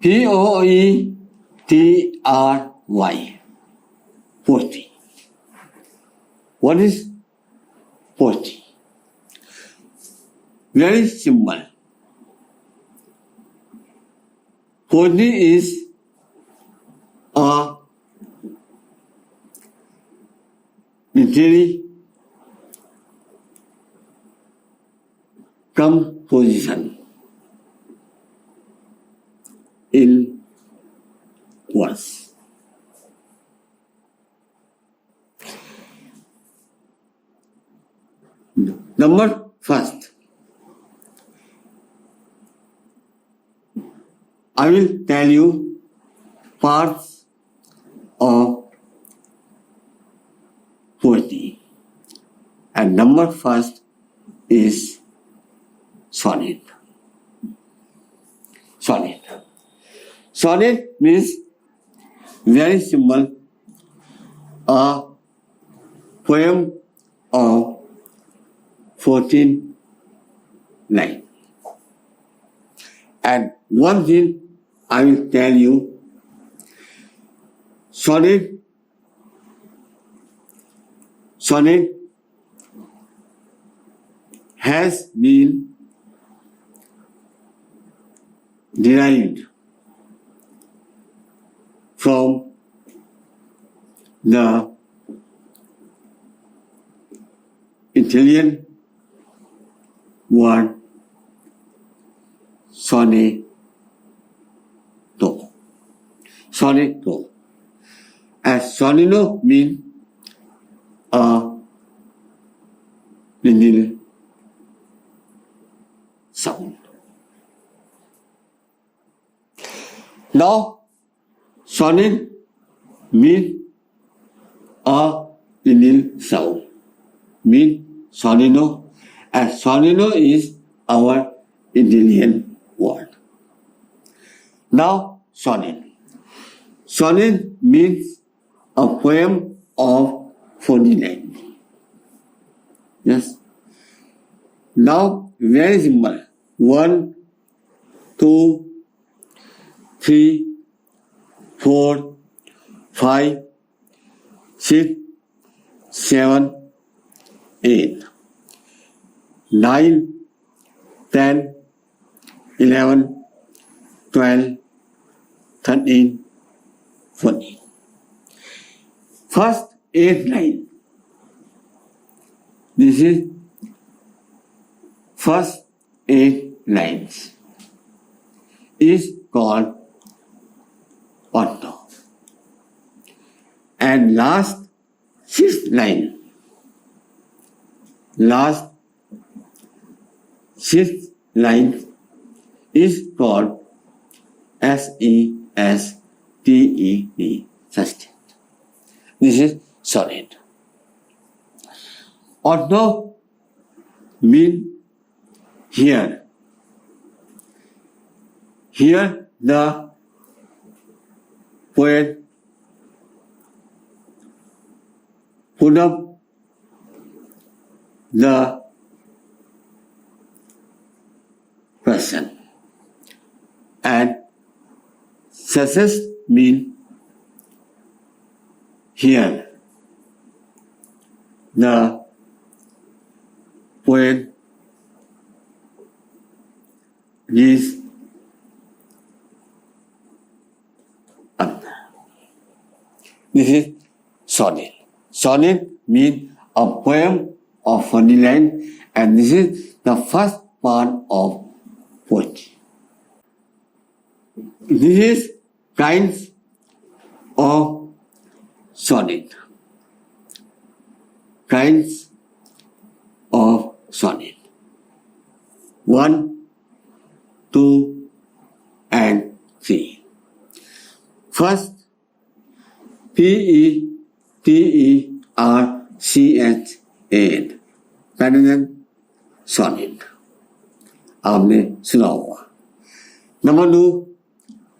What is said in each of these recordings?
Poetry. Poetry. What is poetry? Very simple. Poetry is a literary composition in verse. Number first, I will tell you parts of poetry. And number first is sonnet. Sonnet. Sonnet means very simple, a poem of 14 lines. And one thing I will tell you, sonnet has been derived from the Italian word sonneto. Sonneto. As sonneto means a little sound. Now, sonnet means a little sound. Means sonneto, as sonneto is our Italian word. Now, sonnet. Sonnet means a poem of 40 lines. Yes. Now, very simple. 1, 2, 3, 4, 5, 6, 7, 8, 9, 10, 11, 12, 13, 14. First 8 lines. This is first 8 lines is called auto. And last 6 lines is called SESTED, sustain. This is sonnet. Auto means here. Here the poet put up the person, and success means here the poet is up. This is sonnet. Sonnet means a poem of 40 lines, and this is the first part of poetry. This is kinds of sonnet. Kinds of sonnet. 1, 2, and 3. First, PETERCHAN, parin sonnet. आपने सुना होगा. Number 2,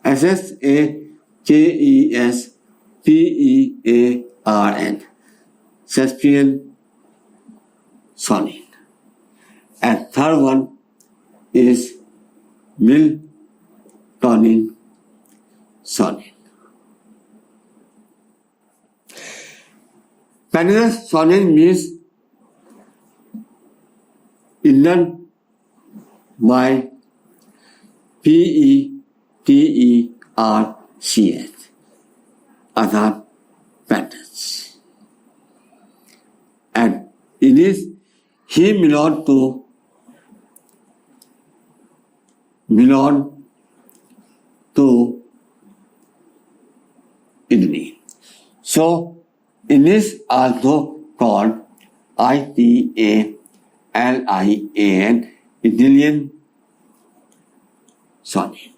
SHAKESPEARN, Shakespearean sonnet. And third one is Miltonian sonnet. Parin sonnet means inner by PETERCH, other patterns. And it is he belong to Italy. So it is also called ITALIAN, Italian sonnet.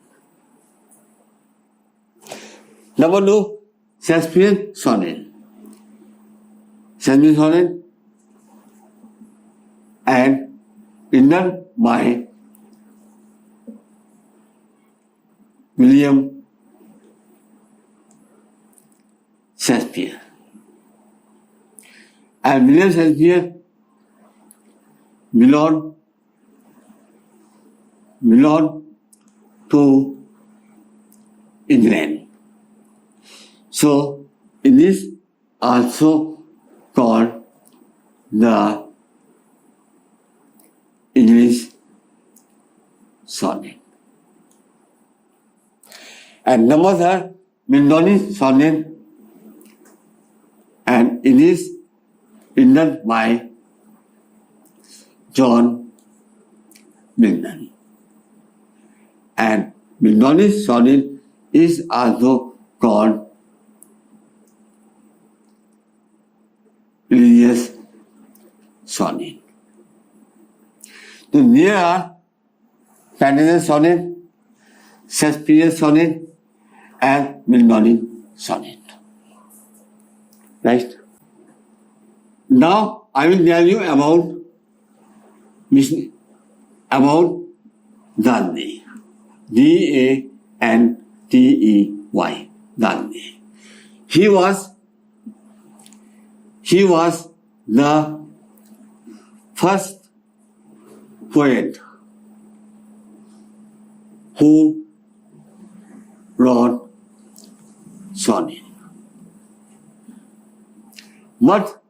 Number 2, Shakespearean sonnet. Shakespearean sonnet and written by William Shakespeare. And William Shakespeare belonged to England. So it is also called the English sonnet. And number 3, Miltonian sonnet, and it is written by John Milton. And Miltonian sonnet is also called religious sonnet. So there are Parin sonnet, Shakespearean sonnet, and Miltonian sonnet. Right? Now I will tell you about Dante. D-A-N-T-E-Y. Dante. He was the first poet who wrote sonnet. But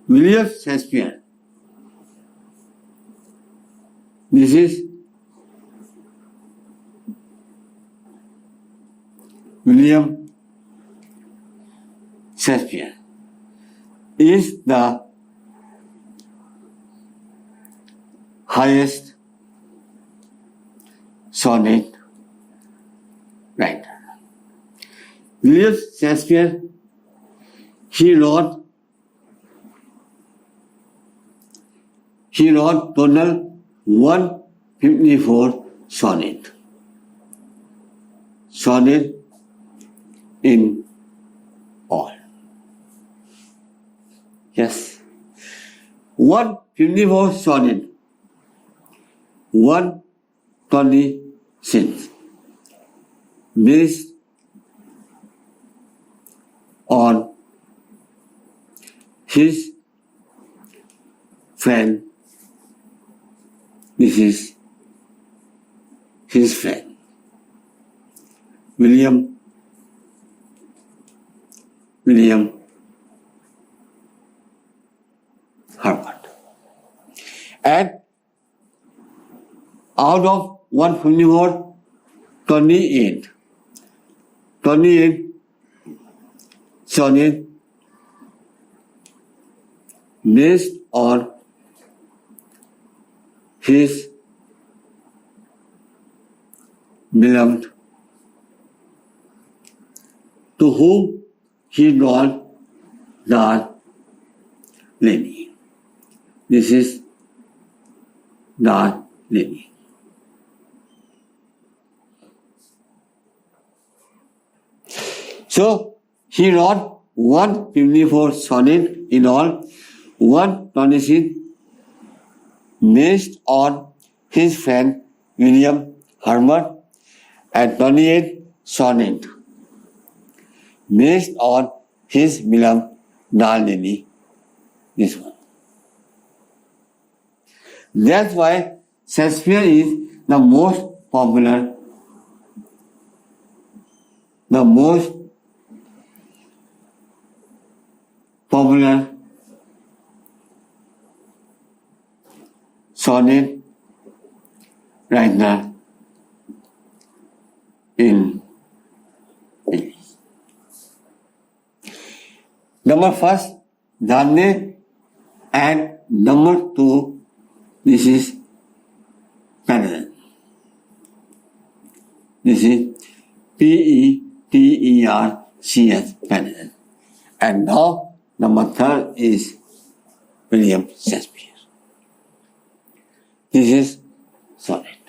William Shakespeare, this is William Shakespeare, is the highest sonnet writer. William Shakespeare, he wrote total 154 sonnet in all. Yes, 154 sonnet, 126 based on his friend. This is his friend, William Herbert. And out of 154, 28 sonnet based on his beloved, to whom he wrote the lady. This is the lady. So he wrote 154 sonnet in all, 126 based on his friend William Herbert, and 28 sonnet based on his beloved Darlene, this one. That's why Shakespeare is the most popular the most popular sonnet writer in English. Number first, Dane, and number two, this is parin. This is Petercs, parin. And now, number third is William Shakespeare. This is sonnet.